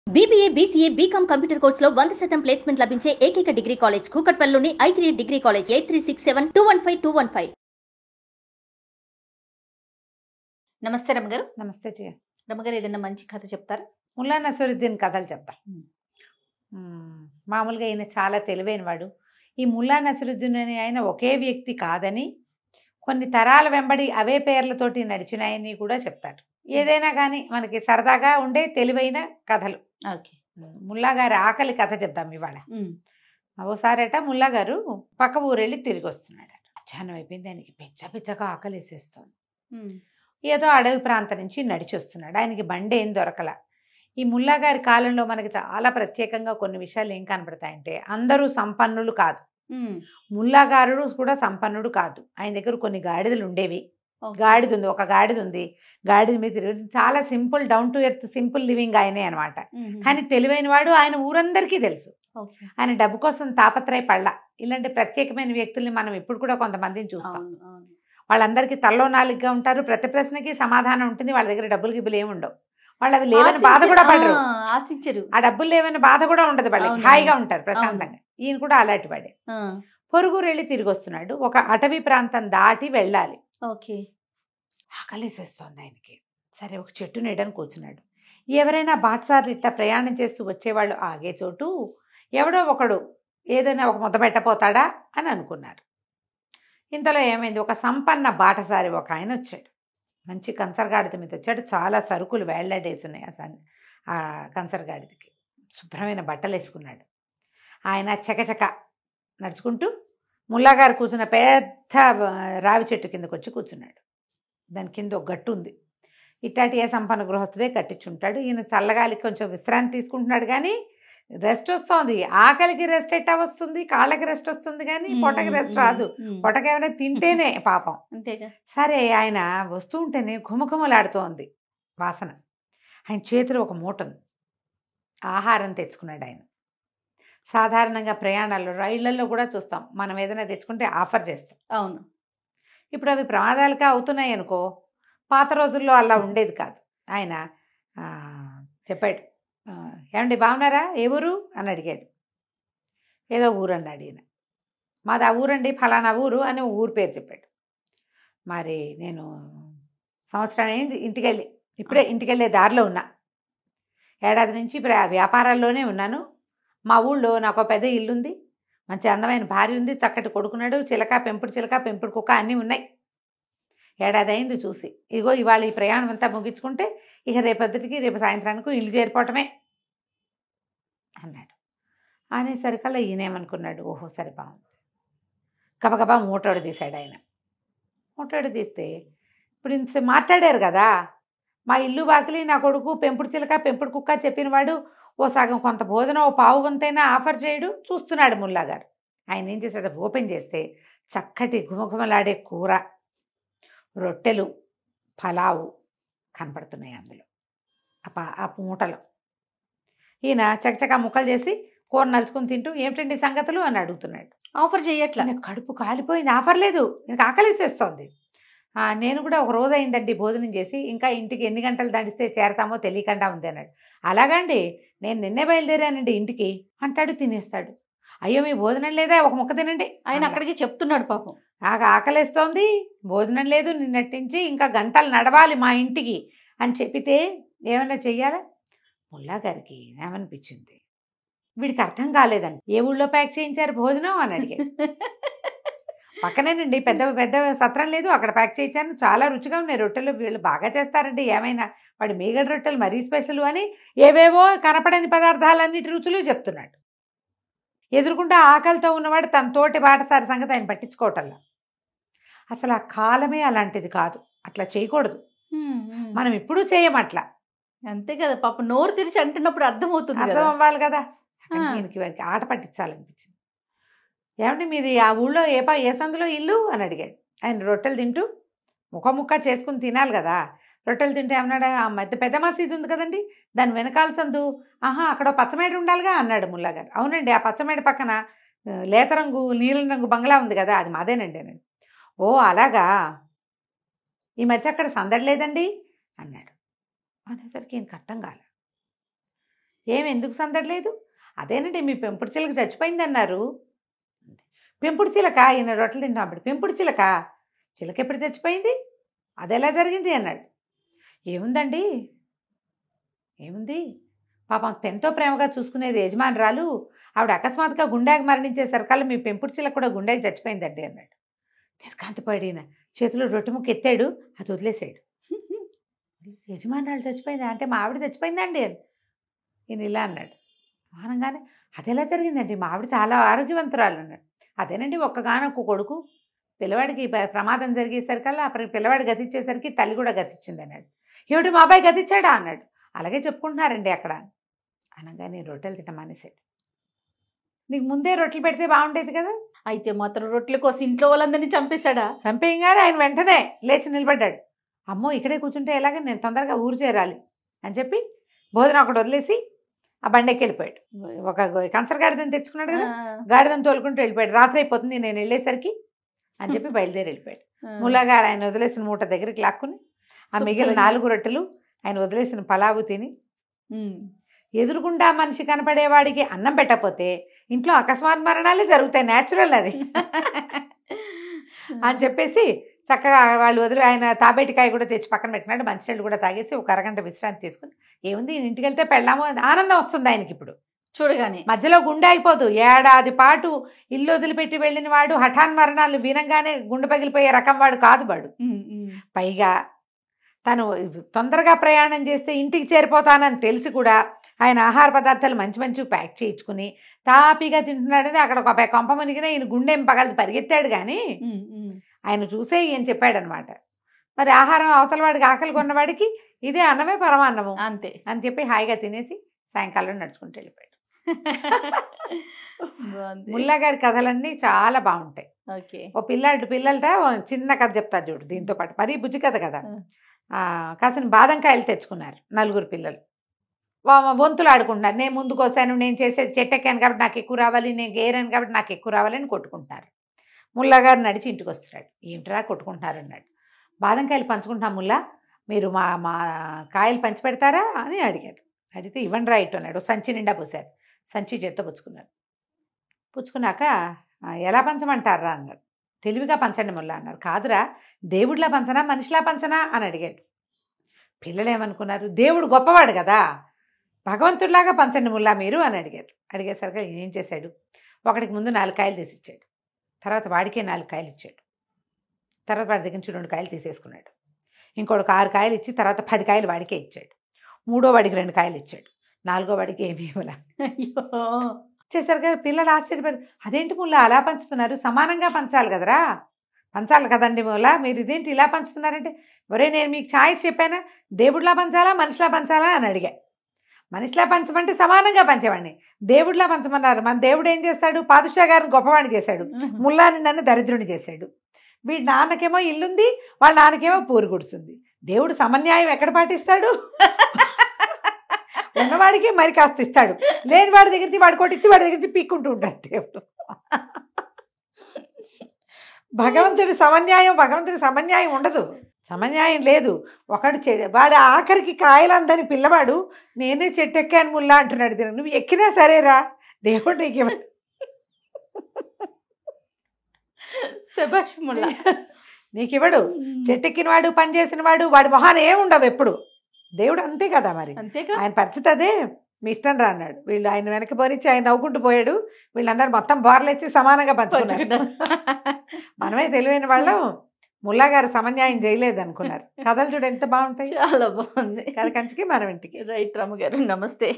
BBA, BCA, BCom computer కోర్సులో 100% placement లభించే ఏకైక డిగ్రీ కాలేజ్ కూకట్పల్లిలోని i3 డిగ్రీ కాలేజ్ 8367215215. నమస్తే రమగారు. నమస్తే జయ. రమగారు, ఏదైనా మంచి కథ చెప్తారా? ముల్లా నసరుద్దీన్ కథలు చెప్తాను. మామూలుగా ఈయన చాలా తెలివైనవాడు. ఈ ముల్లా నసరుద్దీన్ అనే ఆయన ఒకే వ్యక్తి కాదని, కొన్ని తరాల వెంబడి అవే పేర్లతోటి నడిచినాయని కూడా చెప్తారు. ఏదైనా కానీ మనకి సరదాగా ఉండే తెలివైన కథలు. ఓకే. ముల్లా గారి ఆకలి కథ చెప్తాం ఇవాళ. ఓసారట ముల్లా గారు పక్క ఊరెళ్ళి తిరిగి వస్తున్నాడు. మధ్యాహ్నం అయిపోయింది, ఆయనకి పిచ్చగా ఆకలి వేసేస్తోంది. ఏదో అడవి ప్రాంతం నుంచి నడిచి వస్తున్నాడు. ఆయనకి బండి ఏం దొరకల. ఈ ముల్లా గారి కాలంలో మనకి చాలా ప్రత్యేకంగా కొన్ని విషయాలు ఏం కనపడతాయంటే, అందరూ సంపన్నులు కాదు, ముల్లా గారు కూడా సంపన్నుడు కాదు. ఆయన దగ్గర కొన్ని గాడిదలు ఉండేవి. ఒక గాడిద ఉంది. గాడిద మీద తిరిగి చాలా simple, down to earth, simple living ఆయనే అనమాట. కానీ తెలివైన వాడు. ఆయన ఊరందరికీ తెలుసు. ఆయన డబ్బు కోసం తాపత్రయపడ్డ. ఇలాంటి ప్రత్యేకమైన వ్యక్తుల్ని మనం ఇప్పుడు కూడా కొంతమందిని చూస్తాం. వాళ్ళందరికీ తల్లో నాలుగుగా ఉంటారు. ప్రతి ప్రశ్నకి సమాధానం ఉంటుంది. వాళ్ళ దగ్గర డబ్బులు గిబ్బులు ఏమి ఉండవు. వాళ్ళు అవి లేవని బాధ కూడా పడరు. ఆశించరు. ఆ డబ్బులు లేవని బాధ కూడా ఉండదు. వాళ్ళకి హాయిగా ఉంటారు ప్రశాంతంగా. ఈయన కూడా అలాంటి వాడే. పొరుగురు వెళ్ళి తిరిగి వస్తున్నాడు. ఒక అటవీ ప్రాంతం దాటి వెళ్ళాలి. ఓకే. ఆకలేసేస్తోంది ఆయనకి. సరే, ఒక చెట్టు నీడని కూర్చున్నాడు. ఎవరైనా బాటసార్లు ఇట్లా ప్రయాణం చేస్తూ వచ్చేవాళ్ళు ఆగే చోటు ఎవడో ఒకడు ఏదైనా ఒక ముద్ద పెట్టపోతాడా అని అనుకున్నారు. ఇంతలో ఏమైంది, ఒక సంపన్న బాటసారి ఒక ఆయన వచ్చాడు. మంచి కంచరగాడిద మీద వచ్చాడు. చాలా సరుకులు వేళ్లాడేసున్నాయి ఆ కంచరగాడిదకి. శుభ్రమైన బట్టలు వేసుకున్నాడు. ఆయన చకచక నడుచుకుంటూ ముల్లాగారు కూర్చున్న పెద్ద రావి చెట్టు కిందకు వచ్చి కూర్చున్నాడు. దాని కింద ఒక గట్టు ఉంది. ఇట్లాంటి ఏ సంపన్న గృహస్థుడే కట్టించుంటాడు. ఈయన చల్లగాలికి కొంచెం విశ్రాంతి తీసుకుంటున్నాడు. కానీ రెస్ట్ వస్తుంది. ఆకలికి రెస్ట్ ఎట్టా వస్తుంది? కాళ్ళకి రెస్ట్ వస్తుంది కానీ పొట్టకి రెస్ట్ రాదు. పొట్టకి ఏమైనా తింటేనే పాపం. సరే, ఆయన వస్తూ ఉంటేనే ఘుమఘుమలాడుతోంది వాసన. ఆయన చేతిలో ఒక మూట ఉంది. ఆహారం తెచ్చుకున్నాడు ఆయన. సాధారణంగా ప్రయాణాల్లో, రైళ్లలో కూడా చూస్తాం, మనం ఏదైనా తెచ్చుకుంటే ఆఫర్ చేస్తాం. అవును. ఇప్పుడు అవి ప్రమాదాలుగా అవుతున్నాయి అనుకో. పాత రోజుల్లో అలా ఉండేది కాదు. ఆయన చెప్పాడు, ఏమండి బాగున్నారా, ఏ ఊరు అని అడిగాడు. ఏదో ఊరు అన్నాడు ఈయన. మాది ఆ ఊరండి, ఫలానా ఊరు అని ఊరు పేరు చెప్పాడు. మరి నేను సంవత్సరం అయింది ఇంటికెళ్ళి, ఇప్పుడే ఇంటికెళ్ళే దారిలో ఉన్నా. ఏడాది నుంచి వ్యాపారాల్లోనే ఉన్నాను. మా ఊళ్ళో నాకు ఒక పెద్ద ఇల్లుంది, మంచి అందమైన భార్య ఉంది, చక్కటి కొడుకున్నాడు, చిలక, పెంపుడు కుక్క అన్నీ ఉన్నాయి. ఏడాది అయింది చూసి. ఇగో ఇవాళ ఈ ప్రయాణం అంతా ముగించుకుంటే ఇక రేపు సాయంత్రానికి ఇల్లు చేరిపోవటమే అన్నాడు. అనేసరికల్లా ఈయనేమనుకున్నాడు, ఓహో సరే బాగుంది. గబగబా మూటోడు తీశాడు ఆయన. మూటోడు తీస్తే ఇప్పుడు ఇంత మాట్లాడారు కదా, మా ఇల్లు బాకిలి, నా కొడుకు, పెంపుడు చిలక, పెంపుడు కుక్క చెప్పినవాడు ఓ సగం కొంత భోజనం, ఓ పావు వంతైనా ఆఫర్ చేయడు. చూస్తున్నాడు ముల్లా గారు. ఆయన ఏం చేశాడు, ఓపెన్ చేస్తే చక్కటి ఘుమఘుమలాడే కూర, రొట్టెలు, పలావు కనపడుతున్నాయి అందులో ఆ మూటలో. ఈయన చకచకా ముక్కలు చేసి కూర నలుచుకుని తింటూ, ఏమిటండి సంగతులు అని అడుగుతున్నాడు. ఆఫర్ చేయట్లా. కడుపు కాలిపోయింది. ఆఫర్ లేదు, నాకు ఆకలిసేస్తోంది. నేను కూడా ఒక రోజు అయిందండి భోజనం చేసి, ఇంకా ఇంటికి ఎన్ని గంటలు దాటిస్తే చేరతామో తెలియకుండా ఉంది అన్నాడు. అలాగండి, నేను నిన్నే బయలుదేరానండి ఇంటికి అంటాడు. తినేస్తాడు. అయ్యో మీ భోజనం లేదా, ఒక ముక్క తినండి. ఆయన అక్కడికి చెప్తున్నాడు పాపం. నాకు ఆకలిస్తోంది, భోజనం లేదు, నిన్నట్టించి ఇంకా గంటలు నడవాలి మా ఇంటికి అని చెప్పితే ఏమైనా చెయ్యాలా? ముల్లా గారికి ఏమనిపించింది, వీడికి అర్థం కాలేదని. ఏ ఊళ్ళో ప్యాక్ చేయించారు భోజనం అని అడిగాడు. పక్కనేనండి పెద్ద సత్రం లేదు, అక్కడ ప్యాక్ చేయించాను, చాలా రుచిగా ఉన్నాయి రొట్టెలు, వీళ్ళు బాగా చేస్తారండి, ఏమైనా వాడి మీగడ రొట్టెలు మరీ స్పెషల్ అని ఏవేవో కనపడని పదార్థాలన్నిటి రుచులు చెప్తున్నాడు. ఎదురుకుంటా ఆకలితో ఉన్నవాడు తన తోటి బాటసారి సంగతి ఆయన పట్టించుకోవటంలా. అసలు ఆ కాలమే అలాంటిది కాదు, అట్లా చేయకూడదు. మనం ఎప్పుడూ చేయం అట్లా. అంతే కదా పాప, నోరు తెరిచి అంటున్నప్పుడు అర్థం అవ్వాలి కదా. దీనికి వారికి ఆట పట్టించాలనిపించింది. ఏమంటే మీది ఆ ఊళ్ళో ఏ సందులో ఇల్లు అని అడిగాడు. ఆయన రొట్టెలు తింటూ ముక్క చేసుకుని తినాలి కదా. రొట్టెలు తింటే ఏమన్నాడు, ఆ పెద్ద మసీదు ఉంది కదండి, దాని వెనకాల సందు, అక్కడ పచ్చమేడ ఉండాలిగా అన్నాడు ముల్లాగారు. అవునండి, ఆ పచ్చమేడ పక్కన లేత రంగు నీలం రంగు బంగ్లా ఉంది కదా, అది మాదేనండి అన్నాడు. ఓ అలాగా, ఈ మధ్య అక్కడ సందడి లేదండి అన్నాడు. అనేసరికి ఈయనకు అర్థం కాలే. ఎందుకు సందడలేదు? అదేనండి మీ పెంపుడు చిలక చచ్చిపోయిందన్నారు. పెంపుడు చిలక? ఈయన రొట్టెలు తింటాడు. పెంపుడు చిలక? చిలక ఎప్పుడు చచ్చిపోయింది? అదెలా జరిగింది అన్నాడు. ఏముందండి, ఏముంది, పాపం ఎంతో ప్రేమగా చూసుకునేది యజమానురాలు, ఆవిడ అకస్మాత్తుగా గుండెకి మరణించేసరికల్లా మీ పెంపుడు చిలక కూడా గుండెకి చచ్చిపోయిందండి అన్నాడు. దీర్ఘాంతపడిన చేతిలో రొట్టె ముక్క ఎత్తాడు, అది వదిలేసాడు. యజమానురాలు చచ్చిపోయిందా అంటే మా ఆవిడ చచ్చిపోయిందండి అని ఈయన ఇలా అన్నాడు. అనగానే అదెలా జరిగిందండి, మా ఆవిడ చాలా ఆరోగ్యవంతురాలు అన్నాడు. అదేనండి ఒక్కగానొక్క కొడుకు, పిల్లవాడికి ప్రమాదం జరిగేసరికల్లా అప్పుడు పిల్లవాడు గతిచ్చేసరికి తల్లి కూడా గతిచ్చింది అన్నాడు. ఏమిటి మా అబ్బాయి గతిచ్చాడా అన్నాడు. అలాగే చెప్పుకుంటున్నారండి అక్కడ అనగానే రొట్టెలు తింట మానేశాడు. నీకు ముందే రొట్టెలు పెడితే బాగుండేది కదా. అయితే మాత్రం రొట్టెల కోసం ఇంట్లో వాళ్ళందరినీ చంపేశాడా? చంపేయంగానే ఆయన వెంటనే లేచి నిలబడ్డాడు. అమ్మో ఇక్కడే కూర్చుంటే ఎలాగ, నేను తొందరగా ఊరు చేరాలి అని చెప్పి భోజనం ఒకటి వదిలేసి ఆ బండెక్కి వెళ్ళిపోయాడు. ఒక కన్సర్ గాడిదని తెచ్చుకున్నాడు కదా, గాడిదని తోలుకుంటూ వెళ్ళిపోయాడు. రాత్రి అయిపోతుంది నేను వెళ్ళేసరికి అని చెప్పి బయలుదేరి వెళ్ళిపోయాడు. ముల్లాగారు ఆయన వదిలేసిన మూట దగ్గరికి లాక్కుని ఆ మిగిలిన 4 రొట్టెలు ఆయన వదిలేసిన పలావు తిని, ఎదురుగుండా మనిషి కనపడేవాడికి అన్నం పెట్టకపోతే ఇంట్లో అకస్మాత్ మరణాలే జరుగుతాయి, న్యాచురల్ అది అని చెప్పేసి చక్కగా వాళ్ళు ఆయన తాబేటికాయ కూడా తెచ్చి పక్కన పెట్టినాడు. మంచినీళ్ళు కూడా తాగేసి ఒక అరగంట విశ్రాంతి తీసుకుని, ఏముంది ఇంటికి వెళ్తే పెళ్ళాము ఆనందం వస్తుంది ఆయనకి. ఇప్పుడు చూడగానే మధ్యలో గుండె అయిపోదు. ఏడాది పాటు ఇల్లు వదిలిపెట్టి వెళ్ళిన వాడు హఠాన్ మరణాలు వినంగానే గుండె పగిలిపోయే రకం వాడు కాదు వాడు. పైగా తను తొందరగా ప్రయాణం చేస్తే ఇంటికి చేరిపోతానని తెలిసి కూడా ఆయన ఆహార పదార్థాలు మంచి మంచి ప్యాక్ చేయించుకుని తాపీగా తింటున్నాడని అక్కడ ఒక కొంప మునిగిన ఈయన గుండెం పగలది పరిగెత్తాడు. కానీ ఆయన చూసే ఈయన చెప్పాడనమాట, మరి ఆహారం అవతల వాడికి ఆకలి కొన్నవాడికి ఇదే అన్నమే పరమాన్నము అంతే అని చెప్పి హాయిగా తినేసి సాయంకాలం నడుచుకుంటూ వెళ్ళిపోయాడు. ముల్లా గారి కథలన్నీ చాలా బాగుంటాయి. ఓ పిల్లలతో చిన్న కథ చెప్తా చూడు. దీంతో పాటు మరీ బుజ్జి కథ కదా. కాసిన బాదంకాయలు తెచ్చుకున్నారు 4 పిల్లలు. వంతులు ఆడుకుంటున్నారు. నేను ముందుకు వస్తాను, నేను చేసే చెట్టెక్కాను కాబట్టి నాకు ఎక్కువ రావాలి, నేను గేరాను కాబట్టి నాకు ఎక్కువ రావాలని కొట్టుకుంటున్నారు. ముల్లాగారు నడిచి ఇంటికి వస్తున్నాడు. ఏమిట్రా కొట్టుకుంటున్నారు అన్నాడు. బాదంకాయలు పంచుకుంటాం ముల్లా, మీరు మా కాయలు పంచి పెడతారా అని అడిగాడు. అడిగితే ఇవ్వండి రా ఇటు అన్నాడు. సంచి నిండా పోసారు. సంచి చేత్తో పుచ్చుకున్నారు. పుచ్చుకున్నాక ఎలా పంచమంటారా అన్నాడు. తెలివిగా పంచండి ముల్లా అన్నారు. కాదురా, దేవుడిలా పంచనా మనిషిలా పంచనా అని అడిగాడు. పిల్లలు ఏమనుకున్నారు, దేవుడు గొప్పవాడు కదా, భగవంతుడిలాగా పంచండి ముల్లా మీరు అని అడిగారు. అడిగేసరికి ఏం చేశాడు, ఒకటికి ముందు 4 కాయలు తీసి ఇచ్చాడు. తర్వాత వాడికే 4 కాయలు ఇచ్చాడు. తర్వాత వాడి దగ్గర నుంచి 2 కాయలు తీసేసుకున్నాడు. ఇంకొకటి 6 కాయలు ఇచ్చి తర్వాత 10 కాయలు వాడికే ఇచ్చాడు. 3వ వాడికి 2 కాయలు ఇచ్చాడు. 4వ వాడికి ఏమీ ఇవ్వలా. చేశారు పిల్లలు ఆశ్చర్యపడి, అదేంటి ముల్లా అలా పంచుతున్నారు, సమానంగా పంచాలి కదరా, పంచాలి కదండి ముల్లా, మీరు ఇదేంటి ఇలా పంచుతున్నారంటే, ఒరే నేను మీకు ఛాయిస్ చెప్పానా, దేవుడిలా పంచాలా మనిషిలా పంచాలా అని అడిగా. మనిషిలా పంచమంటే సమానంగా పంచేవాడిని, దేవుడిలా పంచమన్నారు. మన దేవుడు ఏం చేస్తాడు, పాదుషా గారిని గొప్పవాడిని చేశాడు, ముల్లాని నన్ను దరిద్రుని చేశాడు. వీడి నాన్నకేమో ఇల్లుంది, వాళ్ళ నాన్నకేమో పూరు గుడుస్తుంది. దేవుడు సమన్యాయం ఎక్కడ పాటిస్తాడు, ఉన్నవాడికి మరి కాస్త ఇస్తాడు, లేని వాడి దగ్గరికి వాడు కొట్టించి వాడి దగ్గర నుంచి పీక్కుంటూ ఉంటాడు దేవుడు. భగవంతుడి సమన్యాయం ఉండదు, సమన్యాయం లేదు. ఒకడు వాడు ఆఖరికి కాయలందని పిల్లవాడు నేనే చెట్టు ఎక్కాను ముల్లా అంటున్నాడు. నువ్వు ఎక్కినా సరేరా, దేవుడు నీకు ఇవ్వడు. నీకు ఇవ్వడు. చెట్టు ఎక్కిన వాడు పని చేసిన వాడు వాడి మొహాన ఏముండవు ఎప్పుడు. దేవుడు అంతే కదా, మరి ఆయన పరిస్థితి అదే. మీ ఇష్టం రా అన్నాడు. వీళ్ళు ఆయన వెనక పోనిచ్చి ఆయన నవ్వుకుంటూ పోయాడు. వీళ్ళందరూ మొత్తం బోర్లేసి సమానంగా పంచుకున్నారు. మనమే తెలివైన వాళ్ళం ముల్లా గారు సమన్యాయం చేయలేదు అనుకున్నారు. కథలు చూడు ఎంత బాగుంటాయి. చాలా బాగుంది. కథ కంచికి మనం ఇంటికి. రైట్ రాము గారు, నమస్తే.